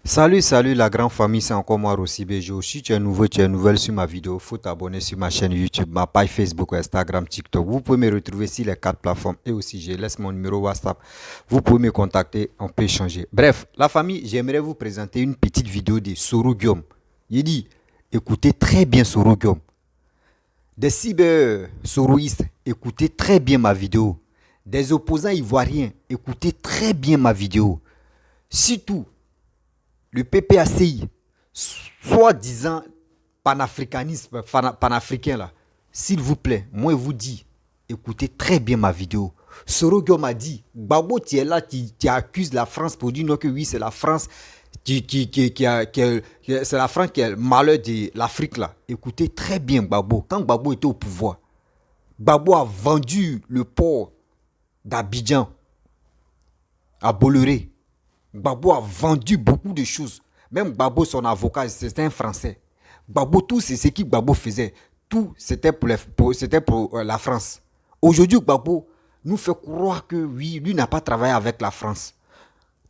Salut la grande famille, c'est encore moi Rossi Bejo. Si tu es nouveau, tu es nouvelle sur ma vidéo, faut t'abonner sur ma chaîne YouTube, ma page Facebook, Instagram, TikTok. Vous pouvez me retrouver sur les quatre plateformes et aussi je laisse mon numéro WhatsApp. Vous pouvez me contacter, on peut échanger. Bref, la famille, j'aimerais vous présenter une petite vidéo de Soro Guillaume. Il dit, écoutez très bien Soro Guillaume. Des cyber-soroïstes, écoutez très bien ma vidéo. Des opposants ivoiriens, écoutez très bien ma vidéo. Surtout, le PPACI, soi-disant panafricanisme, panafricain là, s'il vous plaît, moi je vous dis, écoutez très bien ma vidéo. Sorogo m'a dit, Gbagbo, tu es là, tu accuses la France pour dire non que oui, c'est la France c'est la France qui est le malheur de l'Afrique là. Écoutez très bien Gbagbo. Quand Gbagbo était au pouvoir, Gbagbo a vendu le port d'Abidjan à Bolloré. Gbagbo a vendu beaucoup de choses. Même Gbagbo, son avocat, c'était un Français. Gbagbo, tout c'est ce que Gbagbo faisait. Tout, c'était pour la France. Aujourd'hui, Gbagbo nous fait croire que oui, lui n'a pas travaillé avec la France.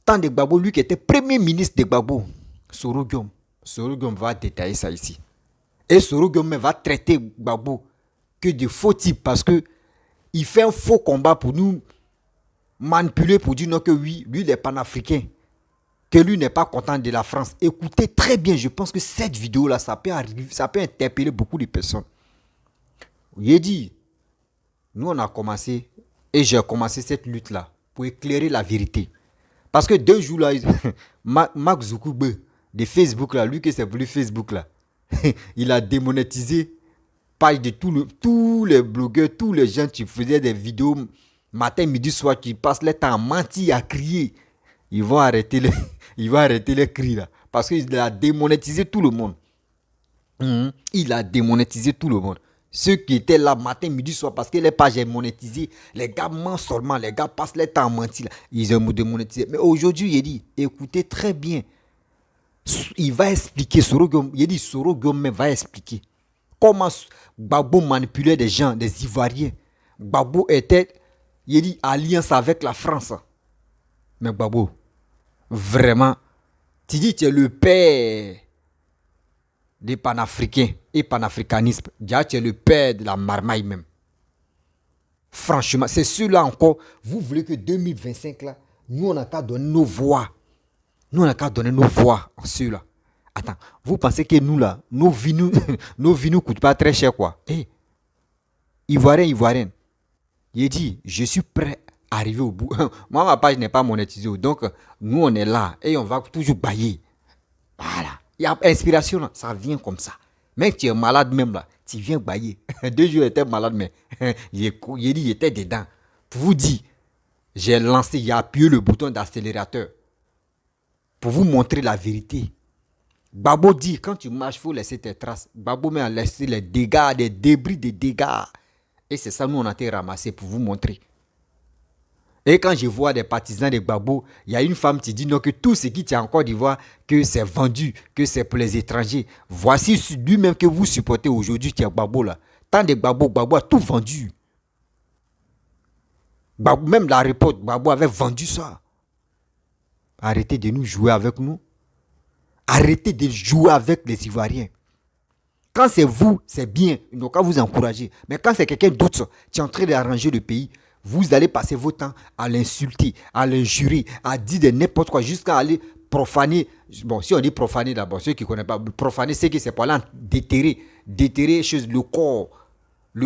Tant de Gbagbo, lui qui était premier ministre de Gbagbo, Soro Guillaume va détailler ça ici. Et Soro Guillaume va traiter Gbagbo que de faux types parce que il fait un faux combat pour nous manipuler pour dire non que oui, lui il est panafricain, que lui n'est pas content de la France. Écoutez très bien, je pense que cette vidéo-là, ça peut interpeller beaucoup de personnes. J'ai dit, nous on a commencé, et j'ai commencé cette lutte-là pour éclairer la vérité. Parce que 2 jours là, Mark Zuckerberg de Facebook là, lui qui s'est voulu Facebook là, il a démonétisé page de tous les blogueurs, tous les gens qui faisaient des vidéos matin, midi, soir, qui passent le temps à mentir, à crier. Ils vont arrêter les cris là. Parce qu'il a démonétisé tout le monde. Il a démonétisé tout le monde. Ceux qui étaient là matin, midi, soir, parce que les pages sont monétisées, les gars mentent seulement, les gars passent le temps à mentir. Là. Ils ont démonétisé. Mais aujourd'hui, il dit, écoutez très bien. Il va expliquer, il dit, Soro Guillaume va expliquer comment Gbagbo manipulait des gens, des Ivoiriens. Gbagbo était, il dit, alliance avec la France. Mais Gbagbo, vraiment, tu dis que tu es le père des panafricains et panafricanisme. Déjà, tu es le père de la marmaille même. Franchement, c'est ceux-là encore. Vous voulez que 2025, là, nous, on n'a qu'à donner nos voix. Nous, on n'a qu'à donner nos voix en ceux-là. Attends, vous pensez que nous, là, nos vies nous coûtent pas très cher, quoi. Eh, Ivoirien. Il dit, je suis prêt à arriver au bout. Moi, ma page n'est pas monétisée. Donc, nous, on est là et on va toujours bailler. Voilà. Il y a inspiration, là, ça vient comme ça. Même tu es malade même là, tu viens bailler. 2 jours, j'étais malade, mais il dit, il était dedans. Pour vous dire, j'ai lancé, j'ai appuyé le bouton d'accélérateur. Pour vous montrer la vérité. Gbagbo dit, quand tu marches, il faut laisser tes traces. Gbagbo met à laisser les dégâts, des débris de dégâts. Et c'est ça, nous, on a été ramassés pour vous montrer. Et quand je vois des partisans de Gbagbo, il y a une femme qui dit non, que tout ce qui tient en Côte d'Ivoire, que c'est vendu, que c'est pour les étrangers. Voici lui-même que vous supportez aujourd'hui, qui est Gbagbo là. Tant de Gbagbo a tout vendu. Gbagbo, même la report, Gbagbo avait vendu ça. Arrêtez de nous jouer avec nous. Arrêtez de jouer avec les Ivoiriens. Quand c'est vous, c'est bien, ils n'ont qu'à vous encourager. Mais quand c'est quelqu'un d'autre qui est en train d'arranger le pays, vous allez passer votre temps à l'insulter, à l'injurer, à dire de n'importe quoi, jusqu'à aller profaner. Bon, si on dit profaner d'abord, ceux qui ne connaissent pas, profaner, c'est que c'est pour aller déterrer le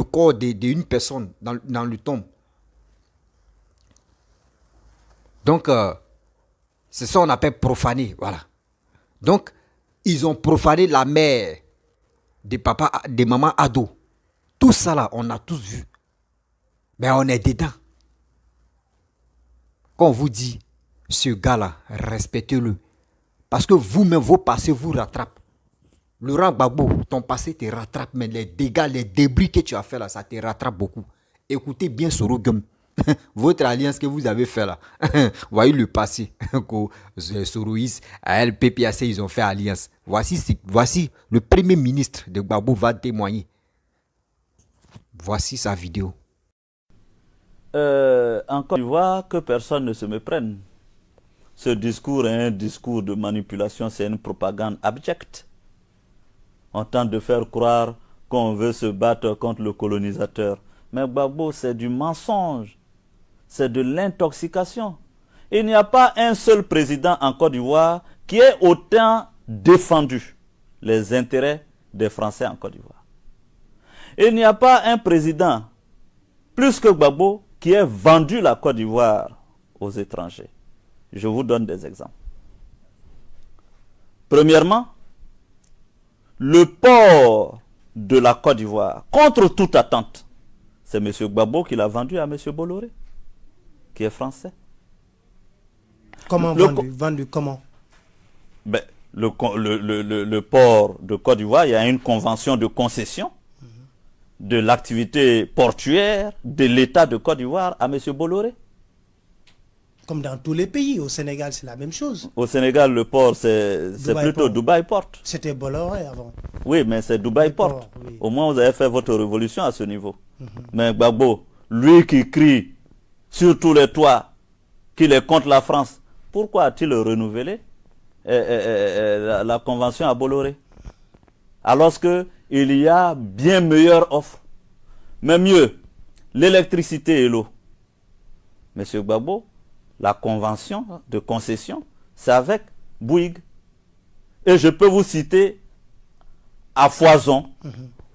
corps d'une personne dans le tombe. Donc, c'est ça qu'on appelle profaner, voilà. Donc, ils ont profané la mère des mamans ados. Tout ça là, on a tous vu. Mais on est dedans. Quand on vous dit, ce gars-là, respectez-le. Parce que vous-même, vos passés vous rattrapent. Laurent Gbagbo, ton passé te rattrape, mais les dégâts, les débris que tu as fait là, ça te rattrape beaucoup. Écoutez bien Soro Guillaume. Votre alliance que vous avez fait là. Voyez le passé. Soroïs, LPPAC, ils ont fait alliance. Voici le premier ministre de Gbagbo va témoigner. Voici sa vidéo. En Côte d'Ivoire, que personne ne se méprenne. ce discours est un discours de manipulation, c'est une propagande abjecte. On tente de faire croire qu'on veut se battre contre le colonisateur. Mais Gbagbo, c'est du mensonge, c'est de l'intoxication. Il n'y a pas un seul président en Côte d'Ivoire qui ait autant défendu les intérêts des Français en Côte d'Ivoire. Il n'y a pas un président, plus que Gbagbo, qui ait vendu la Côte d'Ivoire aux étrangers. Je vous donne des exemples. Premièrement, le port de la Côte d'Ivoire, contre toute attente, c'est M. Gbagbo qui l'a vendu à M. Bolloré, qui est français. Comment vendu comment? Ben, le port de Côte d'Ivoire, il y a une convention de concession de l'activité portuaire de l'État de Côte d'Ivoire à M. Bolloré. Comme dans tous les pays, au Sénégal c'est la même chose. Au Sénégal, le port c'est plutôt Dubaï Port. C'était Bolloré avant. Oui, mais c'est Dubaï Port. Oui. Au moins vous avez fait votre révolution à ce niveau. Mais Gbagbo, lui qui crie sur tous les toits qu'il est contre la France, pourquoi a-t-il renouvelé la convention à Bolloré? Alors qu'il y a bien meilleure offre. Mais mieux, l'électricité et l'eau. Monsieur Gbagbo, la convention de concession, c'est avec Bouygues. Et je peux vous citer à foison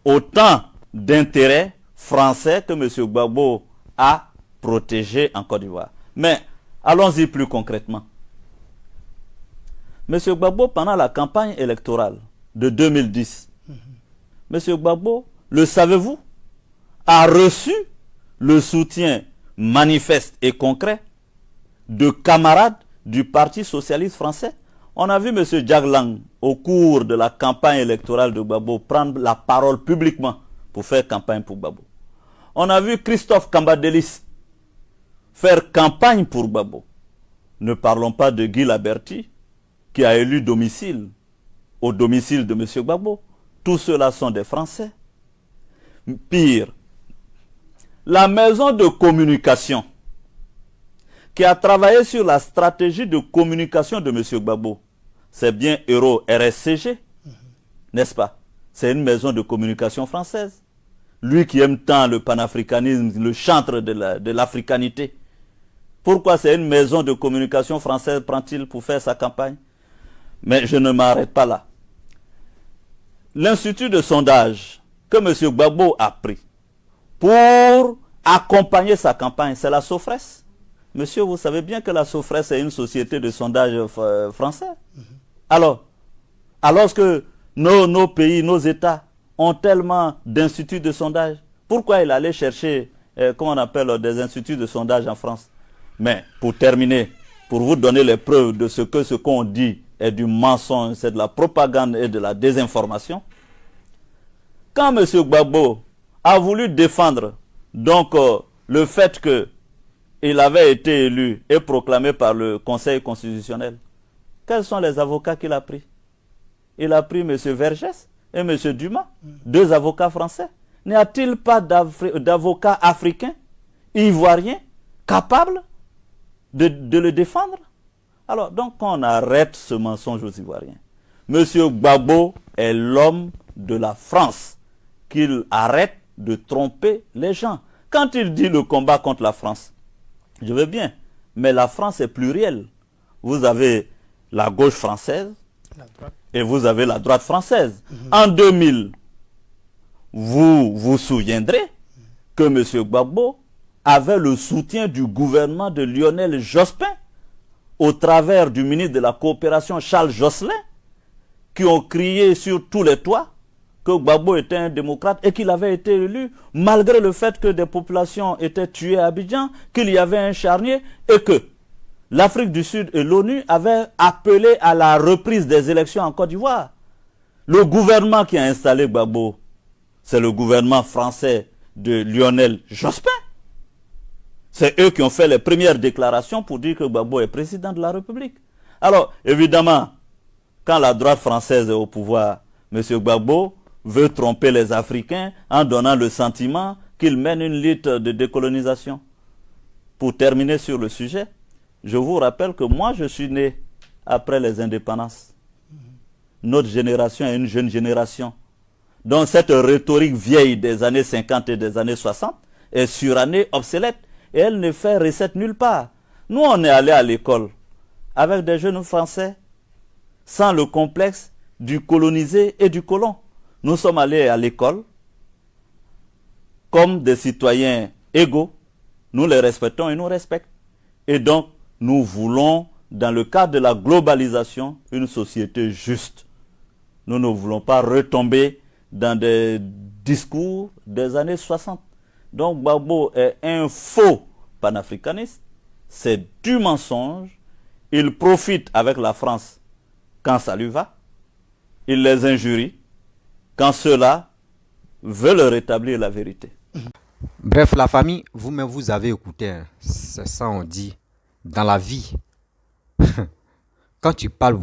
autant d'intérêts français que M. Gbagbo a protégés en Côte d'Ivoire. Mais allons-y plus concrètement. M. Gbagbo, pendant la campagne électorale de 2010, M. Gbagbo, le savez-vous, a reçu le soutien manifeste et concret de camarades du Parti socialiste français. On a vu M. Diaglang, au cours de la campagne électorale de Gbagbo, prendre la parole publiquement pour faire campagne pour Gbagbo. On a vu Christophe Cambadélis faire campagne pour Gbagbo. Ne parlons pas de Guy Laberty, qui a élu domicile au domicile de M. Gbagbo. Tous ceux-là sont des Français. Pire, la maison de communication qui a travaillé sur la stratégie de communication de M. Gbagbo, c'est bien Euro RSCG, n'est-ce pas? C'est une maison de communication française. Lui qui aime tant le panafricanisme, le chantre de l'africanité. Pourquoi c'est une maison de communication française prend-il pour faire sa campagne? Mais je ne m'arrête pas là. L'institut de sondage que M. Gbagbo a pris pour accompagner sa campagne, c'est la Sofres. Monsieur, vous savez bien que la Sofres est une société de sondage français. Alors que nos pays, nos États ont tellement d'instituts de sondage, pourquoi il allait chercher, comment on appelle, des instituts de sondage en France? Mais pour terminer, pour vous donner les preuves de ce qu'on dit est du mensonge, c'est de la propagande et de la désinformation. Quand M. Gbagbo a voulu défendre donc le fait qu'il avait été élu et proclamé par le Conseil constitutionnel, quels sont les avocats qu'il a pris? Il a pris M. Vergès et M. Dumas, deux avocats français. N'y a-t-il pas d'avocats africains, ivoiriens, capables de le défendre? Alors, donc, on arrête ce mensonge aux Ivoiriens. M. Gbagbo est l'homme de la France. Qu'il arrête de tromper les gens. Quand il dit le combat contre la France, je veux bien, mais la France est plurielle. Vous avez la gauche française et vous avez la droite française. En 2000, vous vous souviendrez que M. Gbagbo avait le soutien du gouvernement de Lionel Jospin au travers du ministre de la Coopération Charles Jocelyn, qui ont crié sur tous les toits que Gbagbo était un démocrate et qu'il avait été élu malgré le fait que des populations étaient tuées à Abidjan, qu'il y avait un charnier et que l'Afrique du Sud et l'ONU avaient appelé à la reprise des élections en Côte d'Ivoire. Le gouvernement qui a installé Gbagbo, c'est le gouvernement français de Lionel Jospin. C'est eux qui ont fait les premières déclarations pour dire que Gbagbo est président de la République. Alors, évidemment, quand la droite française est au pouvoir, M. Gbagbo veut tromper les Africains en donnant le sentiment qu'il mène une lutte de décolonisation. Pour terminer sur le sujet, Je vous rappelle que moi, je suis né après les indépendances. Notre génération est une jeune génération. Donc cette rhétorique vieille des années 50 et des années 60 est surannée, obsolète, et elle ne fait recette nulle part. Nous, on est allé à l'école avec des jeunes Français, sans le complexe du colonisé et du colon. Nous sommes allés à l'école comme des citoyens égaux. Nous les respectons et nous respectons. Et donc, nous voulons, dans le cadre de la globalisation, une société juste. Nous ne voulons pas retomber dans des discours des années 60. Donc Gbagbo est un faux panafricaniste, c'est du mensonge, il profite avec la France quand ça lui va, il les injurie quand ceux-là veulent rétablir la vérité. Bref, la famille, vous-même vous avez écouté, hein. C'est ça on dit, dans la vie, quand tu parles,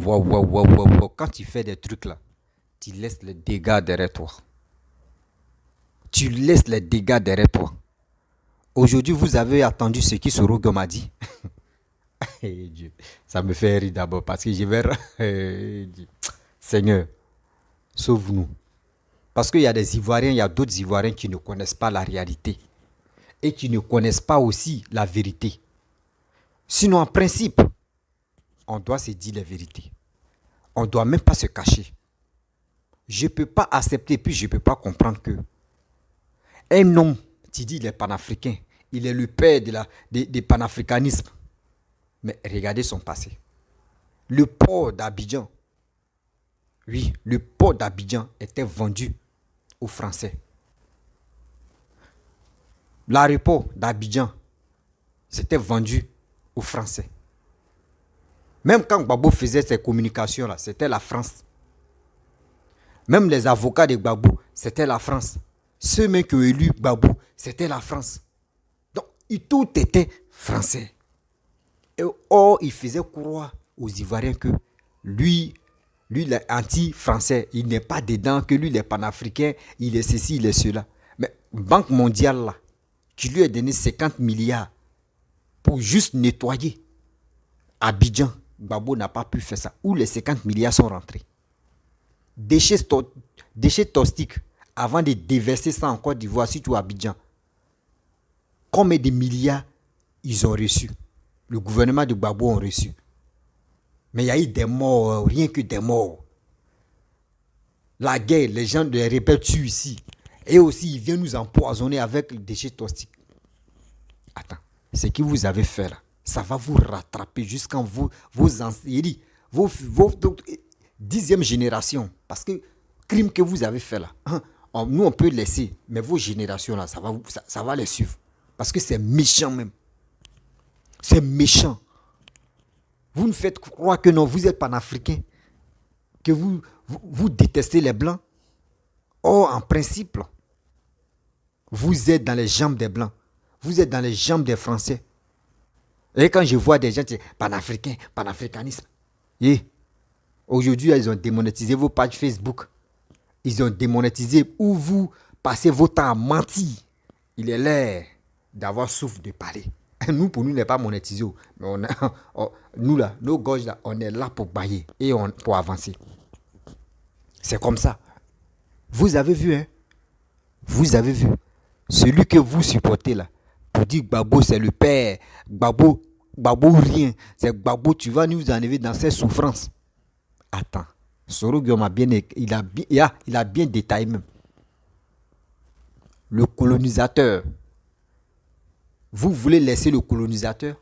quand tu fais des trucs là, tu laisses les dégâts derrière toi. Tu laisses les dégâts derrière toi. Aujourd'hui, vous avez attendu ce qui Sorogo m'a dit. Dieu, ça me fait rire d'abord parce que je vais... Seigneur, sauve-nous. Parce qu'il y a des Ivoiriens, il y a d'autres Ivoiriens qui ne connaissent pas la réalité. Et qui ne connaissent pas aussi la vérité. Sinon, en principe, on doit se dire la vérité. On ne doit même pas se cacher. Je ne peux pas accepter, puis je ne peux pas comprendre que un homme, tu dis, il est panafricain, il est le père des panafricanismes. Mais regardez son passé. Le port d'Abidjan, oui, le port d'Abidjan était vendu aux Français. L'aéroport d'Abidjan, c'était vendu aux Français. Même quand Gbagbo faisait ses communications-là, c'était la France. Même les avocats de Gbagbo, c'était la France. Ceux mêmes qui ont élu Gbagbo, c'était la France. Donc, tout était français. Et or, il faisait croire aux Ivoiriens que lui, il est anti-français. Il n'est pas dedans, que lui, il est panafricain, il est ceci, il est cela. Mais Banque mondiale, là, qui lui a donné 50 milliards pour juste nettoyer Abidjan, Gbagbo n'a pas pu faire ça. Où les 50 milliards sont rentrés. Déchets toxiques, avant de déverser ça en Côte d'Ivoire, surtout à Abidjan. Combien de milliards ils ont reçus? Le gouvernement de Gbagbo a reçu. Mais il y a eu des morts, rien que des morts. La guerre, les gens, les rebelles tuent ici. Et aussi, ils viennent nous empoisonner avec les déchets toxiques. Attends, ce que vous avez fait là, ça va vous rattraper jusqu'en vos anciens, vos 10e génération. Parce que crime que vous avez fait là, nous on peut laisser, mais vos générations là, ça va les suivre. Parce que c'est méchant même. C'est méchant. Vous nous faites croire que non, vous êtes panafricain, que vous détestez les blancs. Or, en principe, vous êtes dans les jambes des blancs. Vous êtes dans les jambes des Français. Et quand je vois des gens dire panafricain, panafricanisme, et aujourd'hui, ils ont démonétisé vos pages Facebook. Ils ont démonétisé où vous passez votre temps à mentir. Il est l'heure d'avoir souffle de parler. Nous, pour nous, n'est pas monétisé. Mais nous, là, nos gauches, là, on est là pour bailler et pour avancer. C'est comme ça. Vous avez vu, hein? Vous avez vu. Celui que vous supportez, là, pour dire Gbagbo, c'est le père. Gbagbo rien. C'est Gbagbo, tu vas nous enlever dans ses souffrances. Attends. Sorogo a bien, il a bien détaillé même. Le colonisateur. Vous voulez laisser le colonisateur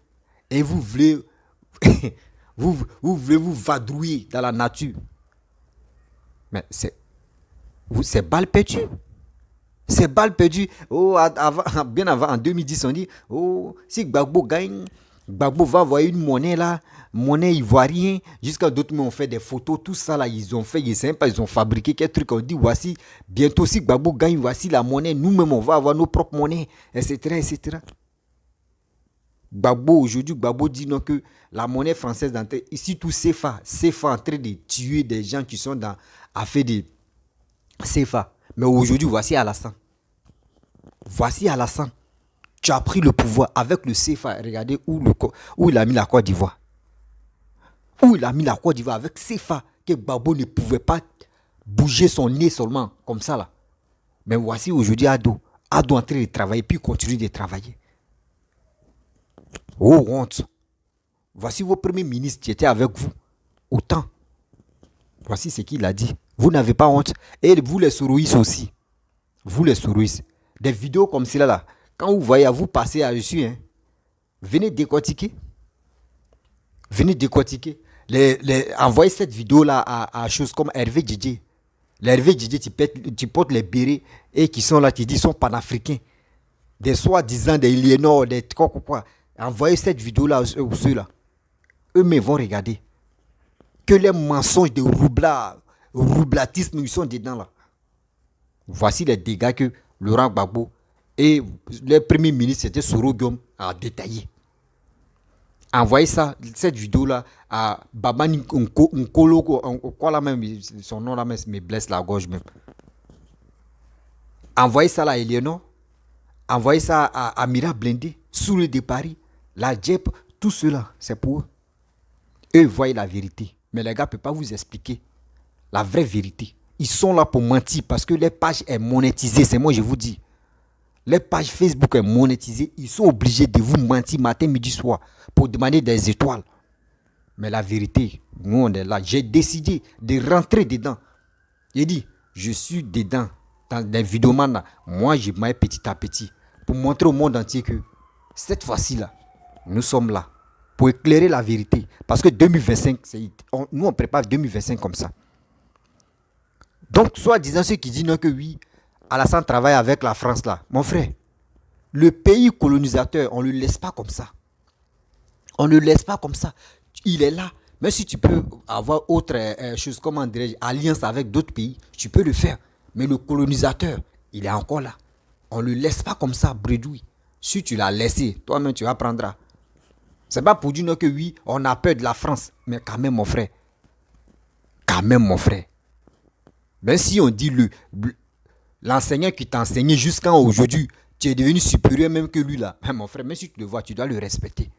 et vous voulez vous voulez vous vadrouiller dans la nature. Mais c'est balle perdue. C'est balle perdue. Oh, bien avant, en 2010, on dit, oh, si Gbagbo gagne, Gbagbo va avoir une monnaie là, monnaie ivoirienne, jusqu'à d'autres ont fait des photos, tout ça là, ils ont fait, ils ont fabriqué quelques trucs, on dit, voici, bientôt si Gbagbo gagne, voici la monnaie, nous-mêmes on va avoir nos propres monnaies, etc., etc. Gbagbo, aujourd'hui, Gbagbo dit non que la monnaie française, ici tout CFA en train de tuer des gens qui sont dans affaire de CFA. Mais aujourd'hui, voici Alassane. Voici Alassane. Tu as pris le pouvoir avec le CFA. Regardez où il a mis la Côte d'Ivoire. Où il a mis la Côte d'Ivoire avec CFA. Que Gbagbo ne pouvait pas bouger son nez seulement comme ça là. Mais voici aujourd'hui Ado. Ado en train de travailler puis continue de travailler. Oh honte. Voici vos premiers ministres qui étaient avec vous. Autant. Voici ce qu'il a dit. Vous n'avez pas honte. Et vous les Soroïs aussi. Vous les Soroïs. Des vidéos comme celle là. Quand vous voyez, vous passer là-dessus. Hein, venez décortiquer. Venez décortiquer. Envoyez cette vidéo là à choses comme Hervé Djidji. Les Hervé Djidji, tu portes les bérets et qui sont là, tu dis, sont panafricains. Des soi-disant, des Liénors, des quoi. Envoyez cette vidéo là aux ceux-là. Eux-mêmes vont regarder. Que les mensonges de roublatisme, ils sont dedans là. Voici les dégâts que Laurent Gbagbo et le premier ministre, c'était Soro Guillaume, a détaillé. Envoyez ça, cette vidéo-là à Babani Nkolo, quoi là même, son nom là même me blesse la gorge même. Envoyez ça là à Eleanor. Envoyez ça à Amira Blindé, Soule de Paris, la JEP, tout cela, c'est pour eux. Eux voient la vérité. Mais les gars ne peuvent pas vous expliquer la vraie vérité. Ils sont là pour mentir parce que les pages sont monétisées, c'est moi je vous dis. Les pages Facebook sont monétisées, ils sont obligés de vous mentir matin, midi, soir pour demander des étoiles. Mais la vérité, nous on est là. J'ai décidé de rentrer dedans. J'ai dit, je suis dedans. Dans des vidéos, moi je m'aille petit à petit pour montrer au monde entier que cette fois-ci là, nous sommes là pour éclairer la vérité. Parce que 2025, nous on prépare 2025 comme ça. Donc, soit disant ceux qui disent non que oui, Alassane travaille avec la France là. Mon frère, le pays colonisateur, on ne le laisse pas comme ça. On ne le laisse pas comme ça. Il est là. Même si tu peux avoir autre chose, comment dirais-je, alliance avec d'autres pays, tu peux le faire. Mais le colonisateur, il est encore là. On ne le laisse pas comme ça, bredouille. Si tu l'as laissé, toi-même tu apprendras. C'est pas pour dire non que oui, on a peur de la France. Mais quand même, mon frère. Quand même, mon frère. Même si on dit l'enseignant qui t'a enseigné jusqu'à aujourd'hui, tu es devenu supérieur même que lui là. Mais mon frère, même si tu le vois, tu dois le respecter.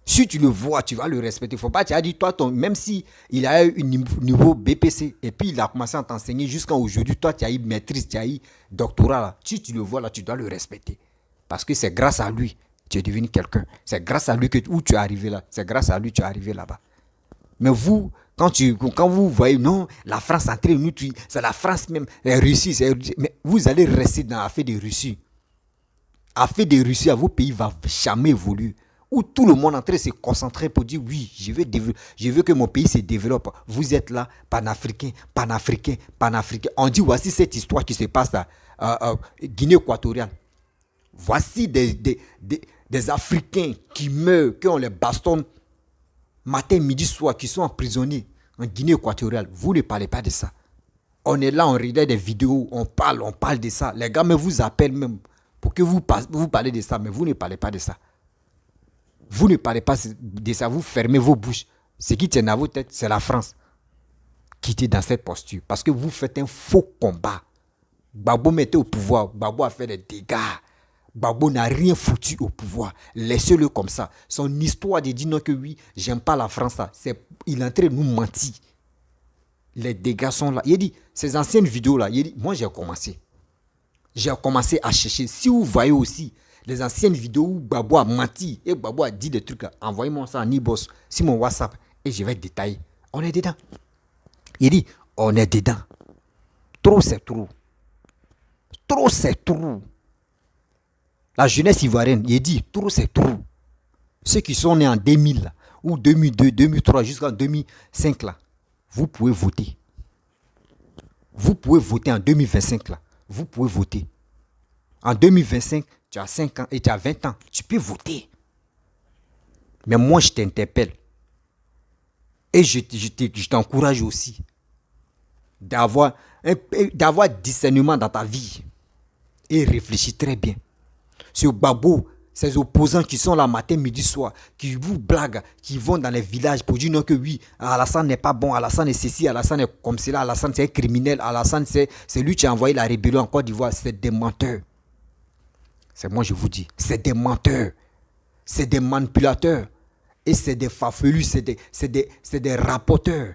Si tu le vois, tu vas le respecter. Il ne faut pas, tu as dit, toi, même si il a eu un niveau BPC et puis il a commencé à t'enseigner jusqu'à aujourd'hui, toi, tu as eu maîtrise, tu as eu doctorat là. Si tu le vois là, tu dois le respecter. Parce que c'est grâce à lui, tu es devenu quelqu'un. C'est grâce à lui où tu es arrivé là. C'est grâce à lui que tu es arrivé là-bas. Mais vous, quand vous voyez, non, la France entre nous, c'est la France même, la Russie, mais vous allez rester dans l'affaire de Russie. L'affaire de Russie à vos pays va jamais évoluer. Où tout le monde est en train de se concentrer pour dire oui, je veux que mon pays se développe. Vous êtes là, panafricain. On dit voici cette histoire qui se passe à Guinée équatoriale. Voici des Africains qui meurent, qui ont les bastons matin, midi, soir, qui sont emprisonnés en Guinée équatoriale. Vous ne parlez pas de ça. On est là, on regarde des vidéos, on parle de ça. Les gars me vous appellent même pour que vous parlez de ça, mais vous ne parlez pas de ça. Vous ne parlez pas de ça, vous fermez vos bouches. Ce qui tient à vos têtes, c'est la France qui est dans cette posture. Parce que vous faites un faux combat. Gbagbo mettait au pouvoir, Gbagbo a fait des dégâts. Gbagbo n'a rien foutu au pouvoir. Laissez-le comme ça. Son histoire de dire non que oui, j'aime pas la France, là, il est en train de nous mentir. Les dégâts sont là. Il dit, ces anciennes vidéos là, il dit, moi j'ai commencé. J'ai commencé à chercher. Si vous voyez aussi les anciennes vidéos où Gbagbo a menti et Gbagbo a dit des trucs là, envoyez-moi ça en e-boss sur mon WhatsApp et je vais détailler. On est dedans. Il dit, on est dedans. Trop c'est trop. Trop c'est trop. La jeunesse ivoirienne, il dit, trop c'est trop. Ceux qui sont nés en 2000 là, ou 2002, 2003 jusqu'en 2005 là, vous pouvez voter. Vous pouvez voter en 2025 là. Vous pouvez voter. En 2025, tu as 5 ans et tu as 20 ans. Tu peux voter. Mais moi, je t'interpelle. Et je t'encourage aussi d'avoir discernement dans ta vie. Et réfléchis très bien. Sur Gbagbo, ces opposants qui sont là matin, midi, soir, qui vous blaguent, qui vont dans les villages pour dire non que oui, Alassane n'est pas bon, Alassane est ceci, Alassane est comme cela, Alassane c'est un criminel, Alassane c'est lui qui a envoyé la rébellion en Côte d'Ivoire, c'est des menteurs. C'est moi, je vous dis. C'est des menteurs. C'est des manipulateurs. Et c'est des farfelus. C'est des rapporteurs.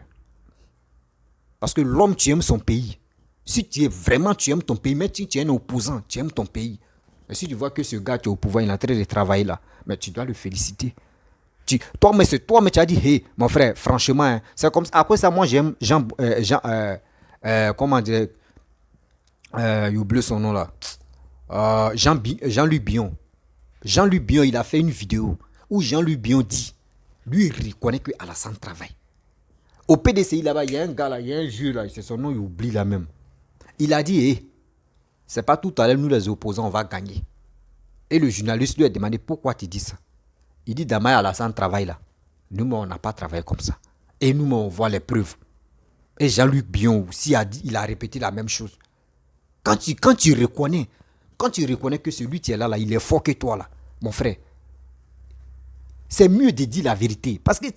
Parce que l'homme, tu aimes son pays. Si tu aimes ton pays, mais si tu es un opposant, tu aimes ton pays. Mais si tu vois que ce gars qui est au pouvoir, il est en train de travailler là, mais tu dois le féliciter. Toi, mais tu as dit, hey, mon frère, franchement, hein, c'est comme ça. Après ça, moi, j'aime comment dire, j'ai oublié son nom là. Jean-Luc Bion. Jean-Luc Bion, il a fait une vidéo où Jean-Luc Bion dit, lui, il reconnaît que Alassane travaille. Au PDCI là-bas, il y a un gars là, il y a un juge là, c'est son nom, il oublie là même. Il a dit, hey, c'est pas tout à l'heure, nous les opposants, on va gagner. Et le journaliste lui a demandé, pourquoi tu dis ça? Il dit, Damaye Alassane travaille là. Nous, on n'a pas travaillé comme ça. Et nous, on voit les preuves. Et Jean-Luc Bion aussi il a répété la même chose. Quand tu reconnais que celui qui est là, il est fort que toi là, mon frère, c'est mieux de dire la vérité. Parce que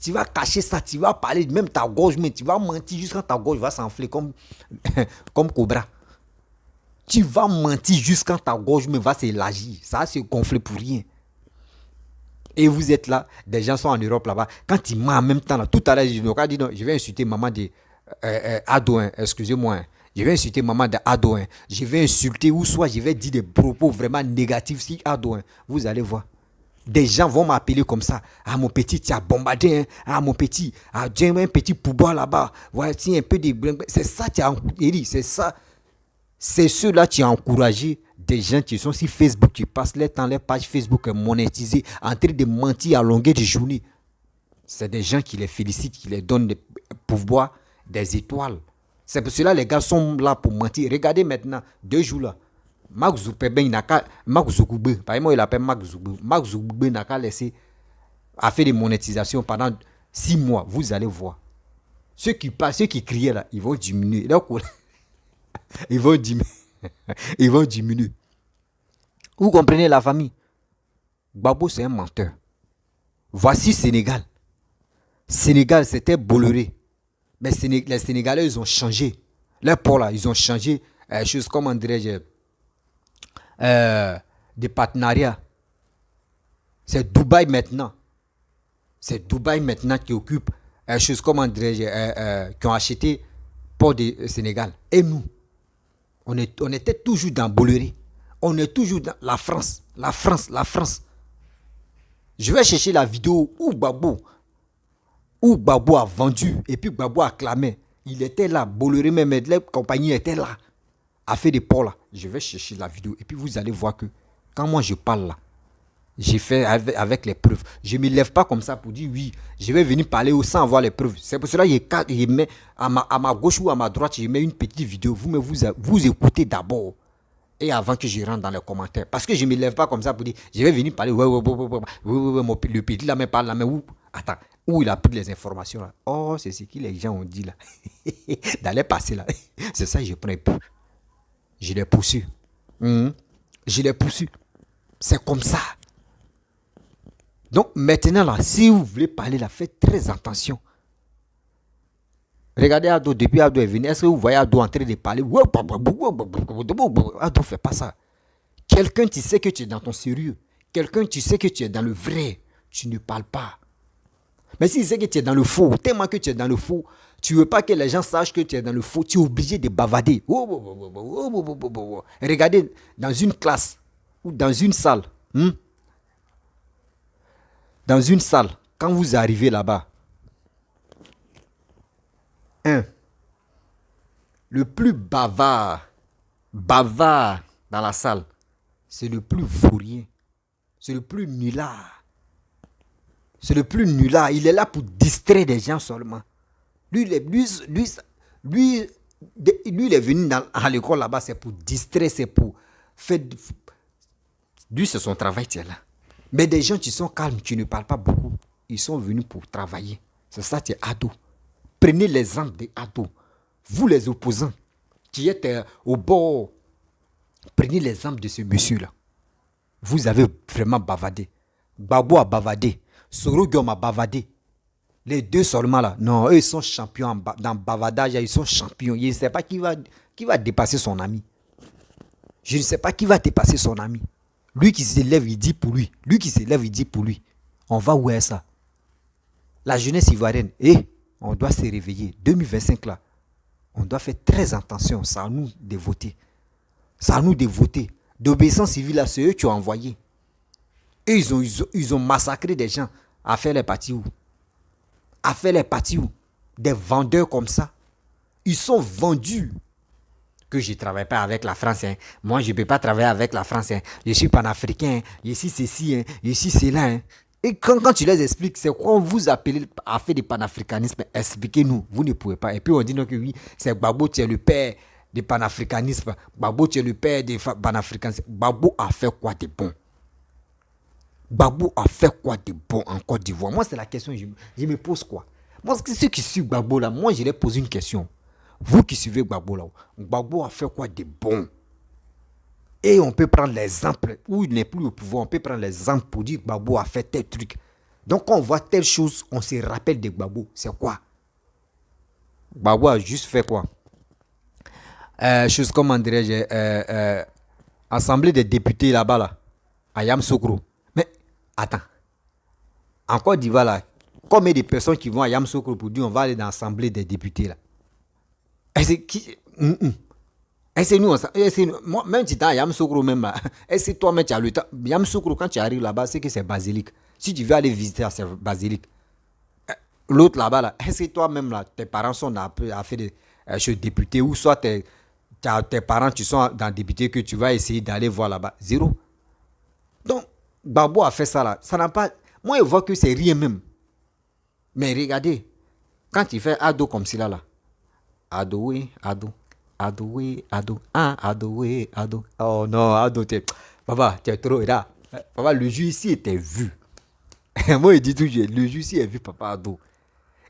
tu vas cacher ça, tu vas parler, même ta gorge, mais tu vas mentir jusqu'à ta gorge va s'enfler comme Cobra. Tu vas mentir jusqu'à ta gorge mais va s'élargir. Ça va se gonfler pour rien. Et vous êtes là, des gens sont en Europe là-bas. Quand ils mentent en même temps, là, tout à l'heure, je vais insulter maman de Ado, excusez-moi. Je vais insulter maman de Ado. Je vais insulter ou soit je vais dire des propos vraiment négatifs sur Ado. Vous allez voir. Des gens vont m'appeler comme ça. Ah, mon petit, tu as bombardé. Hein? Ah, mon petit, tu as un petit pouvoir là-bas. Voici un peu de... C'est ça, c'est ça. C'est ceux-là qui ont encouragé des gens qui sont sur Facebook, qui passent leur temps, leur page Facebook monétisée, en train de mentir à longueur de journée. C'est des gens qui les félicitent, qui les donnent des pouvoirs, des étoiles. C'est pour cela que les gars sont là pour mentir. Regardez maintenant, 2 jours là. Mark Zuckerberg, par exemple, il appelle Mark Zuckerberg. Mark Zuckerberg n'a qu'à laisser à faire des monétisations pendant 6 mois. Vous allez voir. Ceux qui criaient là, ils vont diminuer. Ils vont diminuer. Ils vont diminuer. Vous comprenez la famille? Gbagbo, c'est un menteur. Voici Sénégal. Sénégal, c'était Bolloré. Mais les Sénégalais, ils ont changé. Les port là, ils ont changé. Chose comme, on dirait, des partenariats. C'est Dubaï maintenant. C'est Dubaï maintenant qui occupe chose comme, on dirait, qui ont acheté port du Sénégal. Et nous, on était toujours dans Bolloré. On est toujours dans la France. La France. Je vais chercher la vidéo où Gbagbo a vendu et puis Gbagbo a clamé. Il était là. Bolloré même, les compagnies étaient là. A fait des ports là. Je vais chercher la vidéo et puis vous allez voir que quand moi je parle là, j'ai fait avec les preuves. Je ne me lève pas comme ça pour dire oui, je vais venir parler sans avoir les preuves. C'est pour cela que je mets à ma gauche ou à ma droite, je mets une petite vidéo. Vous écoutez d'abord. Et avant que je rentre dans les commentaires. Parce que je ne me lève pas comme ça pour dire je vais venir parler. Le petit là me parle là. Mais où? Attends. Où il a pris les informations là? Oh, c'est ce que les gens ont dit là. D'aller passer là. C'est ça que je prends peu. Je les poursuis. Je les poursuis. C'est comme ça. Donc maintenant là, si vous voulez parler là, faites très attention. Regardez Ado, depuis Ado est venu, est-ce que vous voyez Ado en train de parler? Ado ne fait pas ça. Quelqu'un, tu sais que tu es dans ton sérieux. Quelqu'un, tu sais que tu es dans le vrai. Tu ne parles pas. Mais s'il sait que tu es dans le faux, tellement que tu es dans le faux, tu ne veux pas que les gens sachent que tu es dans le faux, tu es obligé de bavarder. Regardez, dans une classe ou dans une salle, quand vous arrivez là-bas, le plus bavard dans la salle, c'est le plus vaurien, c'est le plus nulard. C'est le plus nulard. Il est là pour distraire des gens seulement. Lui, il est venu à l'école là-bas, c'est pour distraire, c'est pour faire... Lui, c'est son travail, tu es là. Mais des gens qui sont calmes, qui ne parlent pas beaucoup, ils sont venus pour travailler. C'est ça, tu es Ado. Prenez l'exemple des Ado. Vous, les opposants, qui êtes au bord, prenez l'exemple de ce monsieur-là. Vous avez vraiment bavardé. Gbagbo a bavardé. Soro-Guillaume a bavardé. Les deux seulement là. Non, eux ils sont champions dans bavardage. Ils sont champions. Je ne sais pas qui va dépasser son ami. Je ne sais pas qui va dépasser son ami. Lui qui se lève, il dit pour lui. Lui qui se lève, il dit pour lui. On va où est ça? La jeunesse ivoirienne, on doit se réveiller. 2025 là, on doit faire très attention. C'est à nous de voter. C'est à nous de voter. D'obéissance civile là, c'est eux qui ont envoyé. Et ils ont massacré des gens. À faire les partis où? À faire les partis où? Des vendeurs comme ça. Ils sont vendus. Que je ne travaille pas avec la France. Hein. Moi, je ne peux pas travailler avec la France. Hein. Je suis panafricain. Hein. Je suis ceci. Hein. Je suis cela. Hein. Et quand tu les expliques, c'est quoi on vous appelle à faire du panafricanisme? Expliquez-nous. Vous ne pouvez pas. Et puis on dit non que oui, c'est Gbagbo, tu es le père du panafricanisme. Gbagbo, tu es le père du panafricanisme. Gbagbo a fait quoi de bon? Gbagbo a fait quoi de bon en Côte d'Ivoire? Moi, c'est la question que je me pose quoi. Moi, ceux qui suivent Gbagbo là, moi, je leur pose une question. Vous qui suivez Gbagbo là, Gbagbo a fait quoi de bon? Et on peut prendre l'exemple, où il n'est plus au pouvoir, on peut prendre l'exemple pour dire que Gbagbo a fait tel truc. Donc quand on voit telle chose, on se rappelle de Gbagbo. C'est quoi? Gbagbo a juste fait quoi? Chose comme, on dirait, assemblée des députés là-bas, là, à Yamoussoukro. Mais, attends. En Côte d'Ivoire, là, combien de personnes qui vont à Yamoussoukro pour dire on va aller dans l'assemblée des députés, là? Et c'est qui? Et c'est nous, moi, même si tu es à Yamoussoukro, même là, et c'est toi-même qui as le temps. Yamoussoukro, quand tu arrives là-bas, c'est que c'est basilique. Si tu veux aller visiter cette basilique, l'autre là-bas, là, et c'est toi-même là, tes parents sont à faire des chez députés, ou soit tes parents, tu sont dans député que tu vas essayer d'aller voir là-bas. Zéro. Donc, Gbagbo a fait ça là. Ça n'a pas. Moi, je vois que c'est rien même. Mais regardez, quand il fait ado comme cela là, ado, oui, ado. Ado, oui, ado. Ah, ado, oui, ado. Oh non, ado, papa, tu es trop là. Papa, le jus ici était vu. Moi, il dit toujours, le jus ici est vu, papa, ado.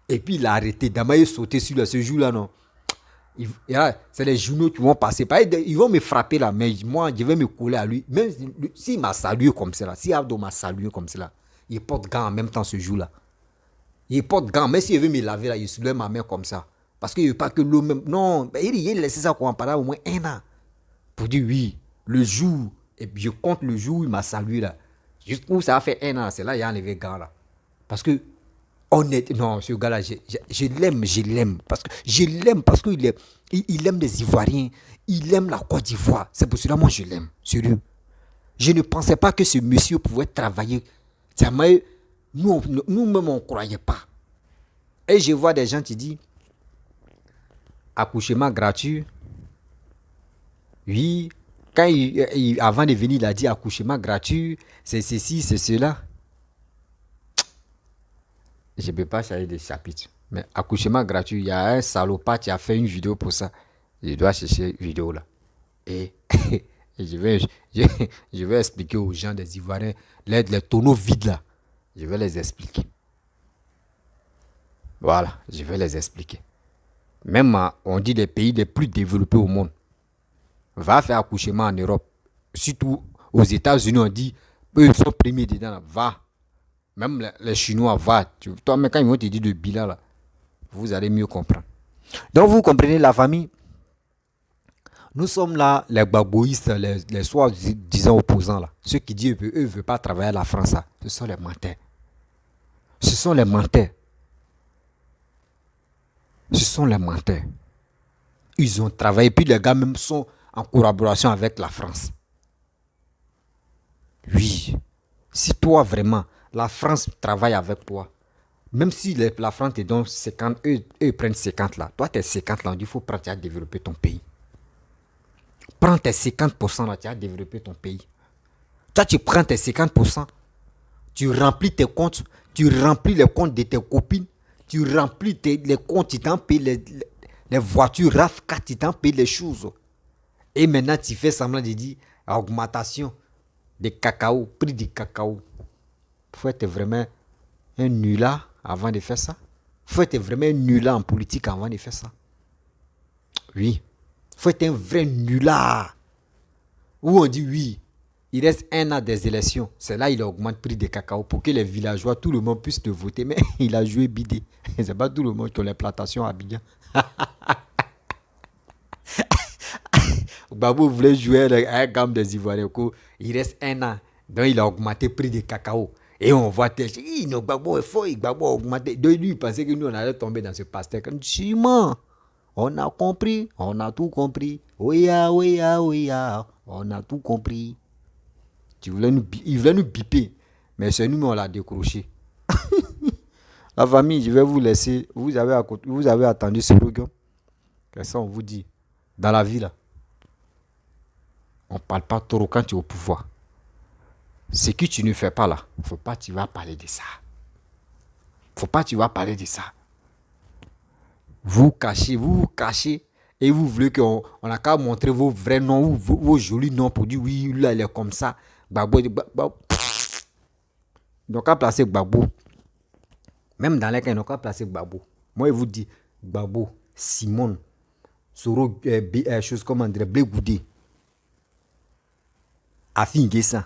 Et puis, il a arrêté. D'abord, il sauté sur là, ce jour-là, non. C'est les journaux qui vont passer. Ils vont me frapper là, mais moi, je vais me coller à lui. Même s'il m'a salué comme cela, si Abdo m'a salué comme cela, il porte gants en même temps ce jour-là. Il porte gants, mais s'il veut me laver là, il soulève ma main comme ça. Parce qu'il ne veut pas que l'eau même. Non, il a laissé ça pendant au moins 1 an. Pour dire oui, le jour, et puis je compte le jour où il m'a salué là. Jusqu'où ça a fait 1 an, c'est là il a enlevé gants là. Parce que, non, ce gars-là, je l'aime. Parce qu'il il aime les Ivoiriens, il aime la Côte d'Ivoire. C'est pour cela, moi, je l'aime. Sérieux. Je ne pensais pas que ce monsieur pouvait travailler. Nous-mêmes, on ne croyait pas. Et je vois des gens qui disent, accouchement gratuit. Oui, quand avant de venir, il a dit accouchement gratuit, c'est ceci, c'est cela. Je ne peux pas changer de chapitre. Mais accouchement gratuit, il y a un salopard qui a fait une vidéo pour ça. Je dois chercher une vidéo là. Et je vais expliquer aux gens des Ivoiriens, les tonneaux vides là. Je vais les expliquer. Voilà, je vais les expliquer. Même on dit les pays les plus développés au monde. Va faire accouchement en Europe. Surtout aux États-Unis, on dit, eux ils sont premiers dedans. Là. Va. Même les Chinois, va. Toi, mais quand ils vont te dire le bilan, là, vous allez mieux comprendre. Donc, vous comprenez la famille. Nous sommes là, les gbagboïstes, les soi-disant opposants, là. Ceux qui disent qu'eux ne veulent pas travailler à la France, là. Ce sont les menteurs. Ce sont les menteurs. Ce sont les menteurs. Ils ont travaillé, puis les gars même sont en collaboration avec la France. Oui. Si toi, vraiment, la France travaille avec toi, même si la France te donne 50, eux prennent 50 là. Toi, tes 50 là, il faut prendre, tu as développé ton pays. Prends tes 50% là, tu as développé ton pays. Toi, tu prends tes 50%, tu remplis tes comptes, tu remplis les comptes de tes copines, tu remplis les comptes, tu t'en payes les voitures RAV4, tu t'en payes les choses. Et maintenant, tu fais semblant de dire augmentation de cacao, prix du cacao. Il faut être vraiment un nulard avant de faire ça. Il faut être vraiment un nulard en politique avant de faire ça. Oui. Il faut être un vrai nulard. Où on dit oui, il reste 1 an des élections. C'est là qu'il augmente le prix des cacao pour que les villageois, tout le monde puisse te voter. Mais il a joué bidé. C'est pas tout le monde qui a les plantations à Abidjan. Gbagbo voulait jouer avec un gamme des Ivoiriens. Il reste 1 an. Donc, il a augmenté le prix du cacao. Et on voit tel. Non, Gbagbo est fort. Gbagbo a augmenté. Donc, lui, il pensait que nous, on allait tomber dans ce pastèque. Chiment. On a compris. On a tout compris. Ouya, ouya, ouya. On a tout compris. Il voulait nous biper. Mais c'est nous, on l'a décroché. La famille, je vais vous laisser. Vous avez attendu ce regard. Qu'est-ce qu'on vous dit? Dans la vie, là, on ne parle pas trop quand tu es au pouvoir. Ce que tu ne fais pas là, il ne faut pas que tu vas parler de ça. Il ne faut pas que tu vas parler de ça. Vous cachez et vous voulez qu'on a qu'à montrer vos vrais noms ou vos jolis noms pour dire oui, là, il est comme ça. Gbagbo. Donc, à placer Gbagbo. Même dans les cas, ils n'ont qu'à placer Gbagbo. Moi, je vous dis, Gbagbo, Simone, Soro, chose comme André, Blé Goudé, Afin Guessan.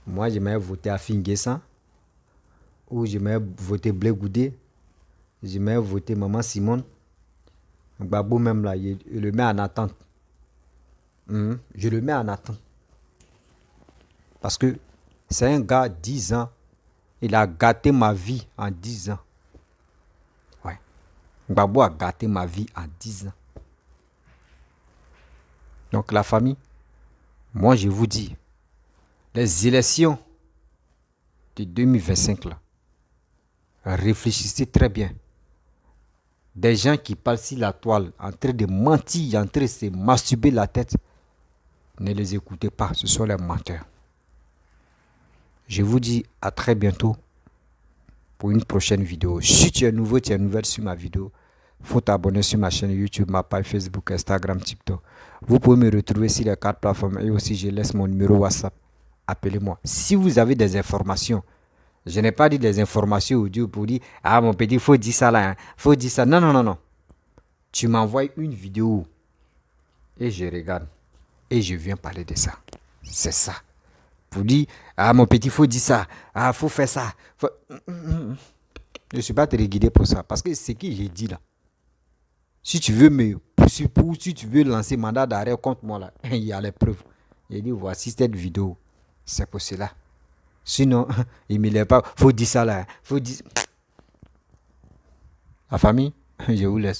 Moi, j'aimerais voter Afin Guessan. Ou j'aimerais voter Blé Goudé. J'aimerais voter Maman Simone. Gbagbo, même là, je le mets en attente. Je le mets en attente. Parce que c'est un gars, 10 ans. Il a gâté ma vie en 10 ans. Ouais. Gbagbo a gâté ma vie en 10 ans. Donc la famille, moi je vous dis, les élections de 2025 là, réfléchissez très bien. Des gens qui parlent sur la toile, en train de mentir, en train de se masturber la tête, ne les écoutez pas, ce sont les menteurs. Je vous dis à très bientôt pour une prochaine vidéo. Si tu es nouveau, tu es nouvelle sur ma vidéo, il faut t'abonner sur ma chaîne YouTube, ma page Facebook, Instagram, TikTok. Vous pouvez me retrouver sur les 4 plateformes et aussi je laisse mon numéro WhatsApp. Appelez-moi. Si vous avez des informations, je n'ai pas dit des informations audio pour dire « Ah mon petit, il faut dire ça là, faut dire ça. » Non, non, non, non. Tu m'envoies une vidéo et je regarde et je viens parler de ça. C'est ça. Pour dire « Ah mon petit, il faut dire ça. Ah, faut faire ça. » Je ne suis pas très guidé pour ça. Parce que c'est ce que j'ai dit là. Si tu veux me poursuivre, si tu veux lancer mandat d'arrêt contre moi là, il y a les preuves. J'ai dit voici cette vidéo. C'est pour cela. Sinon, il ne me l'a pas. Faut dire ça là. Faut dire. La famille, je vous laisse.